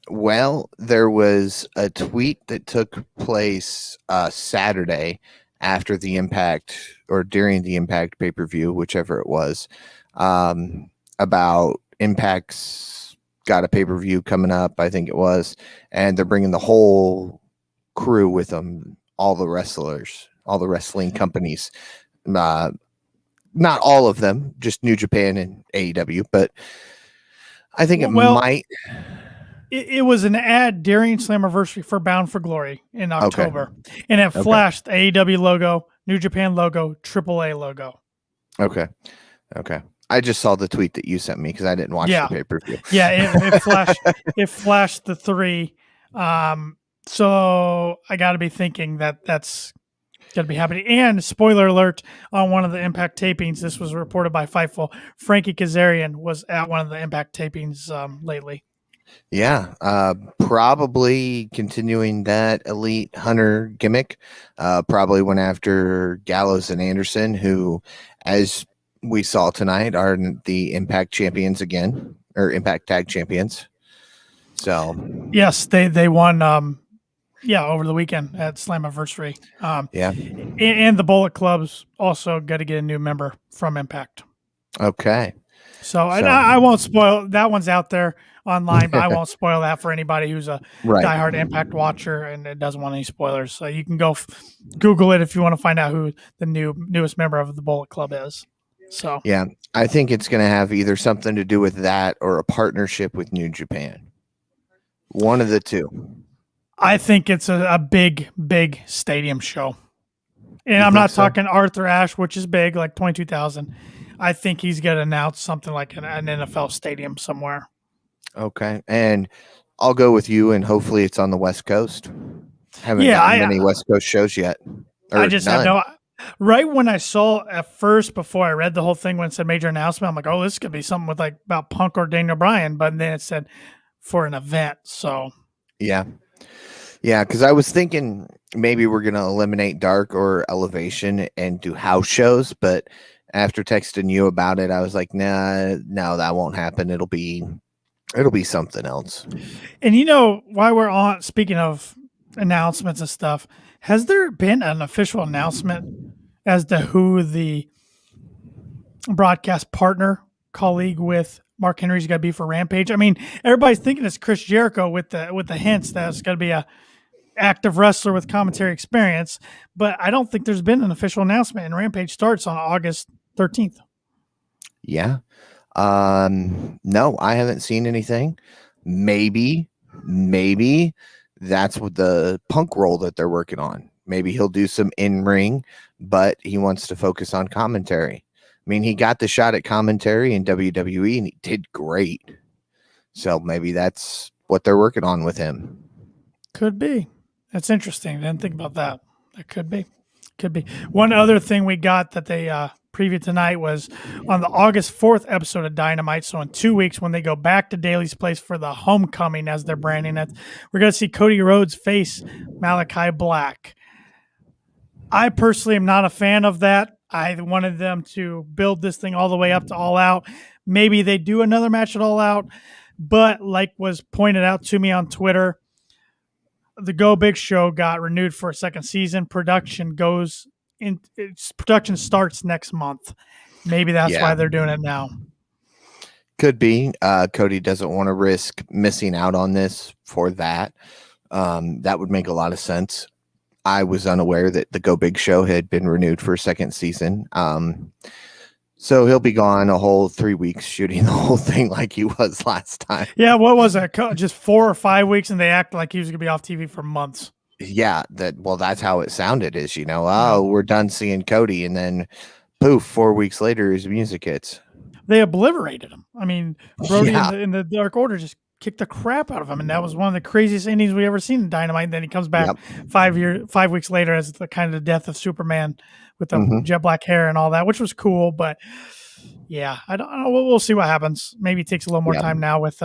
Well, there was a tweet that took place Saturday after the Impact or during the Impact pay-per-view, whichever it was, about Impact's got a pay-per-view coming up, I think it was, and they're bringing the whole crew with them, all the wrestlers, all the wrestling companies. Not all of them, just New Japan and AEW, but I think it might. It was an ad during Slammiversary for Bound for Glory in October, and it flashed the AEW logo, New Japan logo, AAA logo. Okay. I just saw the tweet that you sent me because I didn't watch the pay-per-view. Yeah, it flashed. It flashed the three. So I got to be thinking that's going to be happening. And spoiler alert, on one of the Impact tapings, this was reported by Fightful, Frankie Kazarian was at one of the Impact tapings lately. Yeah, probably continuing that Elite Hunter gimmick. Probably went after Gallows and Anderson, who, as we saw tonight, are the Impact champions again, or Impact Tag champions. So yes, they won. Over the weekend at Slammiversary. And the Bullet Club's also got to get a new member from Impact. Okay. So I won't spoil that. One's out there online, but I won't spoil that for anybody who's a diehard Impact watcher and doesn't want any spoilers. So you can go Google it if you want to find out who the newest member of the Bullet Club is. So yeah, I think it's going to have either something to do with that or a partnership with New Japan. One of the two. I think it's a big stadium show. And I'm not talking Arthur Ashe, which is big, like 22,000. I think he's going to announce something like an NFL stadium somewhere. Okay. And I'll go with you, and hopefully it's on the West Coast. Haven't gotten many West Coast shows yet. I just have no... Right when I saw at first, before I read the whole thing, when it said major announcement, I'm like, oh, this could be something with like about Punk or Daniel Bryan. But then it said for an event. So... Yeah, because I was thinking maybe we're going to eliminate Dark or Elevation and do house shows, but after texting you about it, I was like, no, that won't happen. It'll be something else. And while we're on, speaking of announcements and stuff, has there been an official announcement as to who the broadcast partner, colleague with Mark Henry's got to be for Rampage? I mean, everybody's thinking it's Chris Jericho with the hints that it's going to be a active wrestler with commentary experience, but I don't think there's been an official announcement, and Rampage starts on August 13th. Yeah. No, I haven't seen anything. Maybe that's what the Punk role that they're working on. Maybe he'll do some in-ring, but he wants to focus on commentary. I mean, he got the shot at commentary in WWE and he did great. So maybe that's what they're working on with him. Could be. That's interesting. I didn't think about that. That could be. One other thing we got that they previewed tonight was on the August 4th episode of Dynamite. So in 2 weeks, when they go back to Daly's Place for the homecoming, as they're branding it, we're going to see Cody Rhodes face Malachi Black. I personally am not a fan of that. I wanted them to build this thing all the way up to All Out. Maybe they do another match at All Out, but like was pointed out to me on Twitter, the Go Big Show got renewed for a second season. Production starts next month. Maybe that's why they're doing it now. Could be. Cody doesn't want to risk missing out on this for that. That would make a lot of sense. I was unaware that the Go Big Show had been renewed for a second season. So he'll be gone a whole 3 weeks shooting the whole thing like he was last time. Yeah, what was it? Just 4 or 5 weeks, and they act like he was going to be off TV for months. Yeah, that's how it sounded. Is we're done seeing Cody, and then poof, 4 weeks later, his music hits. They obliterated him. I mean, Brody in the Dark Order just kicked the crap out of him, and that was one of the craziest endings we ever seen in Dynamite. And then he comes back 5 weeks later as the kind of the death of Superman with the jet black hair and all that, which was cool. But yeah, I don't know. We'll see what happens. Maybe it takes a little more time now with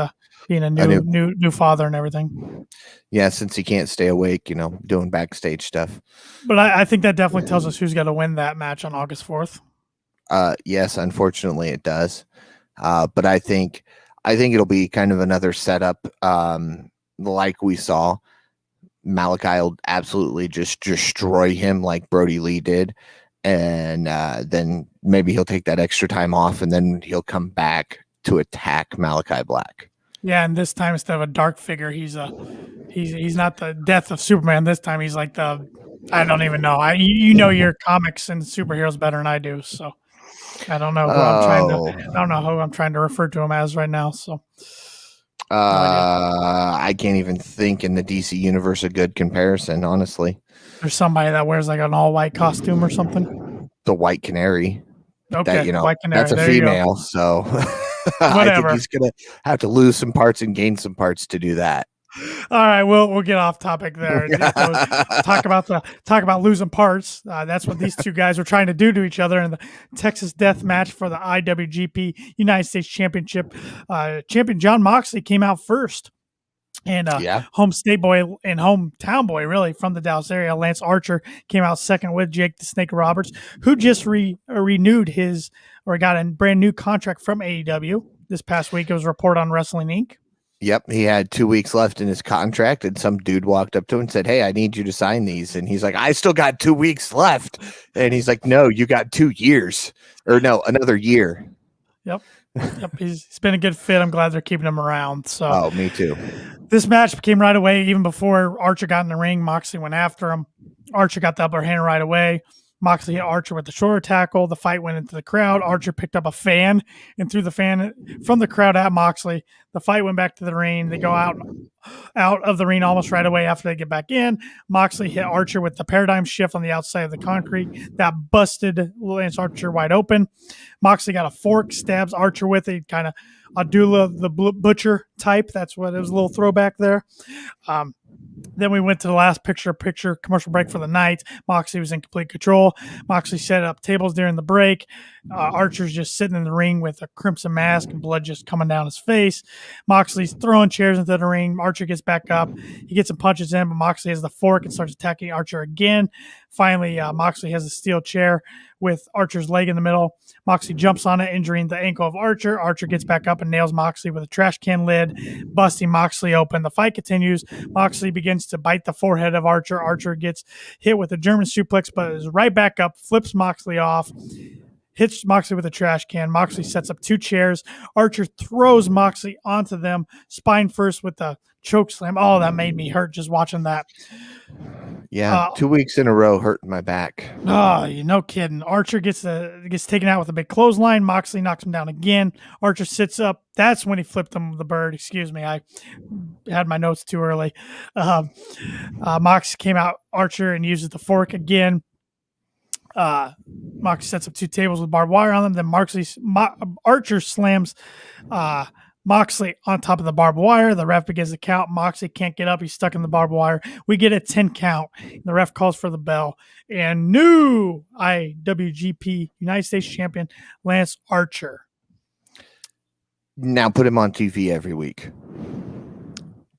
being a new father and everything. Yeah, since he can't stay awake, doing backstage stuff. But I think that definitely tells us who's got to win that match on August 4th. Yes, unfortunately it does. But I think it'll be kind of another setup, like we saw. Malachi will absolutely just destroy him like Brody Lee did. And then maybe he'll take that extra time off, and then he'll come back to attack Malachi Black. Yeah, and this time instead of a dark figure, he's not the death of Superman. This time he's like I don't even know. You know your comics and superheroes better than I do, so I don't know who I'm trying to refer to him as right now. So no idea. I can't even think in the DC universe a good comparison, honestly. There's somebody that wears like an all white costume or something. The White Canary. Okay, White That's Canary. a There you go. female, so I think Whatever. he's gonna have to lose some parts and gain some parts to do that. All right, we'll get off topic there. Talk about losing parts. That's what these two guys were trying to do to each other in the Texas Death Match for the IWGP United States Championship. Champion John Moxley came out first, and home state boy and hometown boy, really from the Dallas area, Lance Archer came out second with Jake the Snake Roberts, who just renewed got a brand new contract from AEW this past week. It was reported on Wrestling Inc. Yep, he had 2 weeks left in his contract, and some dude walked up to him and said, "Hey, I need you to sign these." And he's like, "I still got 2 weeks left." And he's like, "No, you got 2 years, or no, another year." Yep. He's been a good fit. I'm glad they're keeping him around. So, me too. This match came right away. Even before Archer got in the ring, Moxley went after him. Archer got the upper hand right away. Moxley hit Archer with the shoulder tackle. The fight went into the crowd. Archer picked up a fan and threw the fan from the crowd at Moxley. The fight went back to the ring. They go out of the ring almost right away after they get back in. Moxley hit Archer with the paradigm shift on the outside of the concrete. That busted Lance Archer wide open. Moxley got a fork, stabs Archer with it, kind of Abdullah the Butcher type. That's what it was, a little throwback there. Then we went to the last picture commercial break for the night. Moxley was in complete control. Moxley set up tables during the break. Archer's just sitting in the ring with a crimson mask and blood just coming down his face. Moxley's throwing chairs into the ring. Archer gets back up. He gets some punches in, but Moxley has the fork and starts attacking Archer again. Finally, Moxley has a steel chair with Archer's leg in the middle. Moxley jumps on it, injuring the ankle of Archer. Archer gets back up and nails Moxley with a trash can lid, busting Moxley open. The fight continues. Moxley begins to bite the forehead of Archer. Archer gets hit with a German suplex, but is right back up, flips Moxley off, hits Moxley with a trash can. Moxley sets up 2 chairs. Archer throws Moxley onto them, spine first with the choke slam. Oh, that made me hurt just watching that. Yeah, 2 weeks in a row hurting my back. Oh, no kidding. Archer gets taken out with a big clothesline. Moxley knocks him down again. Archer sits up. That's when he flipped him the bird. Excuse me. I had my notes too early. Mox came out, Archer, and uses the fork again. Moxley sets up 2 tables with barbed wire on them. Then Archer slams Moxley on top of the barbed wire. The ref begins to count. Moxley can't get up. He's stuck in the barbed wire. We get a 10 count. The ref calls for the bell. And new IWGP United States Champion Lance Archer. Now put him on TV every week.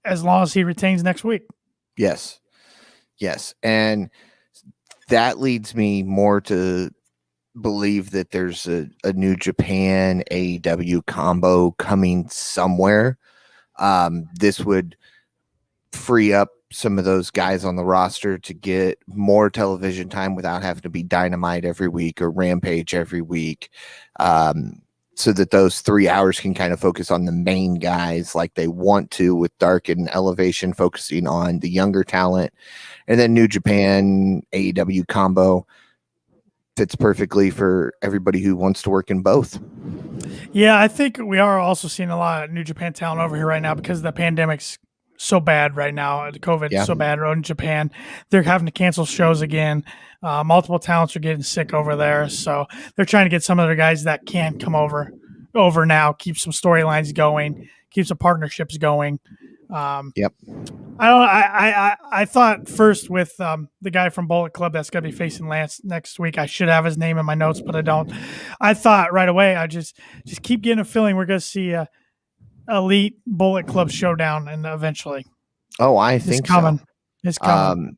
As long as he retains next week. Yes. And that leads me more to believe that there's a New Japan AEW combo coming somewhere. This would free up some of those guys on the roster to get more television time without having to be Dynamite every week or Rampage every week, so that those 3 hours can kind of focus on the main guys like they want to, with Dark and Elevation focusing on the younger talent. And then New Japan AEW combo fits perfectly for everybody who wants to work in both. Yeah, I think we are also seeing a lot of New Japan talent over here right now because the pandemic's so bad right now. The COVID is so bad in Japan. They're having to cancel shows again. Multiple talents are getting sick over there. So they're trying to get some of their guys that can come over now, keep some storylines going, keep some partnerships going. I thought first with the guy from Bullet Club that's going to be facing Lance next week. I should have his name in my notes, but I don't. I thought right away, I just keep getting a feeling we're going to see a elite Bullet Club showdown, and eventually. Oh, I think so. It's coming.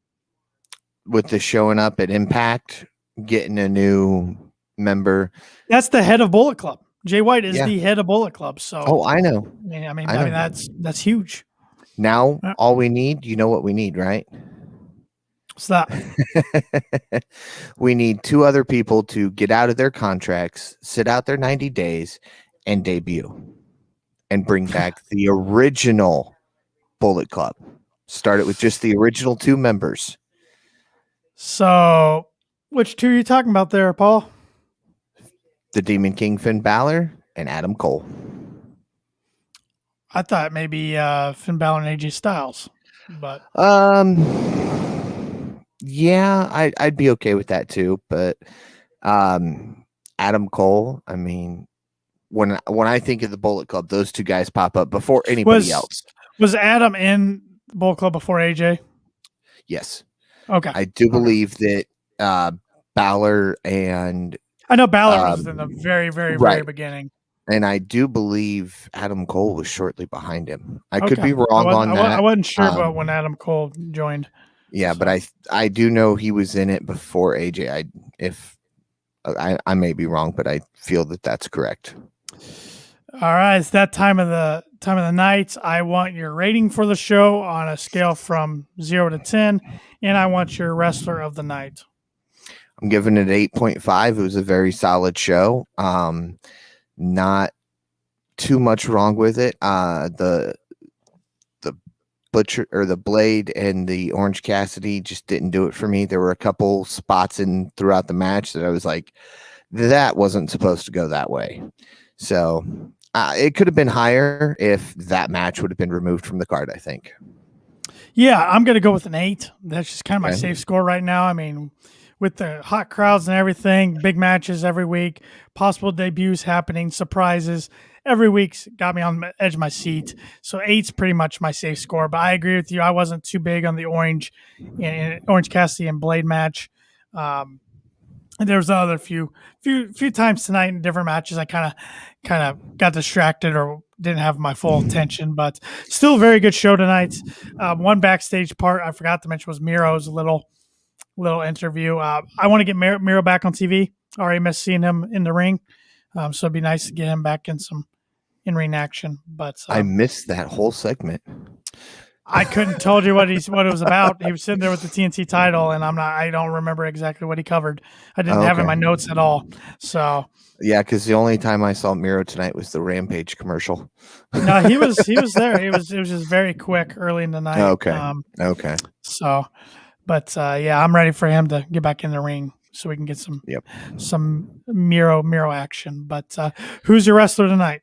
With the showing up at Impact, getting a new member. That's the head of Bullet Club. Jay White is the head of Bullet Club. So. I know. I mean that's huge. Now, all we need, you know what we need, right? What's that? We need 2 other people to get out of their contracts, sit out their 90 days, and debut. and bring back the original Bullet Club. Start it with just the original 2 members. So, which 2 are you talking about there, Paul? The Demon King Finn Balor and Adam Cole. I thought maybe Finn Balor and AJ Styles, but yeah, I'd be okay with that too. But Adam Cole, I mean, when I think of the Bullet Club, those 2 guys pop up before anybody else. Was Adam in Bullet Club before AJ? Yes. Okay. I do believe that Balor and I know Balor was in the very, very, very beginning. And I do believe Adam Cole was shortly behind him. I could be wrong on that. I wasn't sure about when Adam Cole joined. Yeah, so. But I do know he was in it before AJ. I may be wrong, but I feel that that's correct. All right, it's that time of the night. I want your rating for the show on a scale from 0 to 10, and I want your wrestler of the night. I'm giving it 8.5. It was a very solid show. Not too much wrong with it. The Butcher or the Blade and the Orange Cassidy just didn't do it for me. There were a couple spots throughout the match that I was like, that wasn't supposed to go that way. So it could have been higher if that match would have been removed from the card, I think. Yeah, I'm going to go with an 8. That's just kind of my safe score right now. I mean, with the hot crowds and everything, big matches every week, possible debuts happening, surprises every week's got me on the edge of my seat. So 8's pretty much my safe score. But I agree with you. I wasn't too big on the Orange Cassidy and Blade match. And there was another few times tonight in different matches I kind of got distracted or didn't have my full attention, but still a very good show tonight. One backstage part I forgot to mention was Miro's little interview. I want to get Miro back on TV. Already missed seeing him in the ring. So it'd be nice to get him back in some in-ring action. But I missed that whole segment. I couldn't told you what it was about. He was sitting there with the TNT title, and I don't remember exactly what he covered. I didn't have it in my notes at all. So yeah, because the only time I saw Miro tonight was the Rampage commercial. No, he was there. It was just very quick early in the night. Okay. So, but yeah, I'm ready for him to get back in the ring so we can get some Miro action. But who's your wrestler tonight?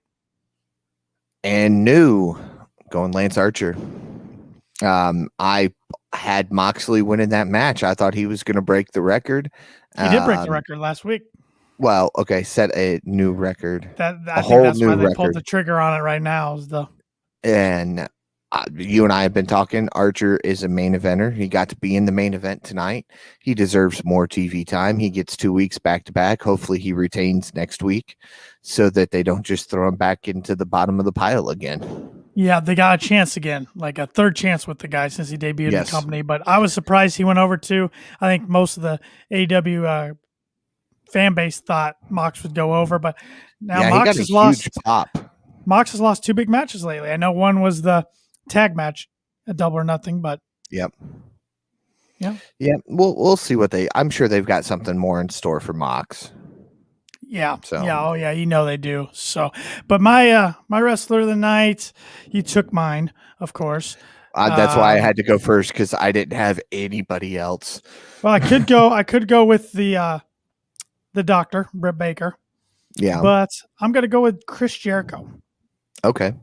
And new, going Lance Archer. I had Moxley winning that match. I thought he was going to break the record. He did break the record last week. Well, okay, set a new record. I think that's why they pulled the trigger on it right now. And you and I have been talking. Archer is a main eventer. He got to be in the main event tonight. He deserves more TV time. He gets 2 weeks back to back. Hopefully he retains next week so that they don't just throw him back into the bottom of the pile again. Yeah, they got a chance again, like a third chance with the guy since he debuted in the company. But I was surprised he went over too. I think most of the AEW fan base thought Mox would go over, but now Mox has lost. Pop. Mox has lost 2 big matches lately. I know one was the tag match at Double or Nothing, but yeah. We'll see what I'm sure they've got something more in store for Mox. Yeah. So. Yeah. Oh, yeah. You know they do. So, but my wrestler of the night, you took mine, of course. That's why I had to go first because I didn't have anybody else. Well, I could go with the doctor, Britt Baker. Yeah. But I'm going to go with Chris Jericho. Okay.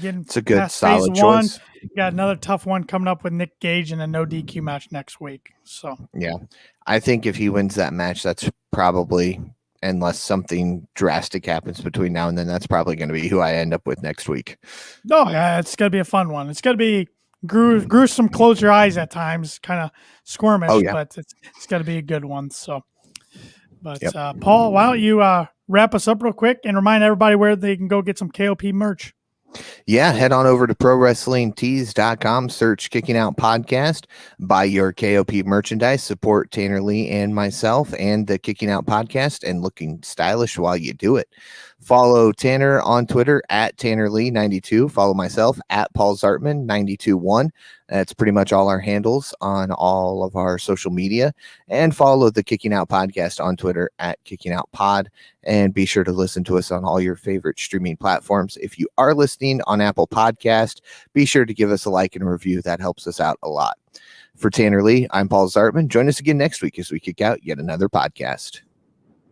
It's a good solid choice. Got another tough one coming up with Nick Gage in a no DQ match next week. So yeah, I think if he wins that match, that's probably, unless something drastic happens between now and then, that's probably going to be who I end up with next week. Oh, yeah, it's going to be a fun one. It's going to be gruesome, close your eyes at times, kind of squirmish, but it's going to be a good one. So, but Paul, why don't you wrap us up real quick and remind everybody where they can go get some KOP merch? Yeah, head on over to ProWrestlingTees.com, search Kicking Out Podcast, buy your KOP merchandise, support Tanner Lee and myself and the Kicking Out Podcast, and looking stylish while you do it. Follow Tanner on Twitter at TannerLee92. Follow myself at Paul Zartman 921. That's pretty much all our handles on all of our social media. And follow the Kicking Out Podcast on Twitter at Kicking Out Pod. And be sure to listen to us on all your favorite streaming platforms. If you are listening on Apple Podcast, be sure to give us a like and a review. That helps us out a lot. For Tanner Lee, I'm Paul Zartman. Join us again next week as we kick out yet another podcast.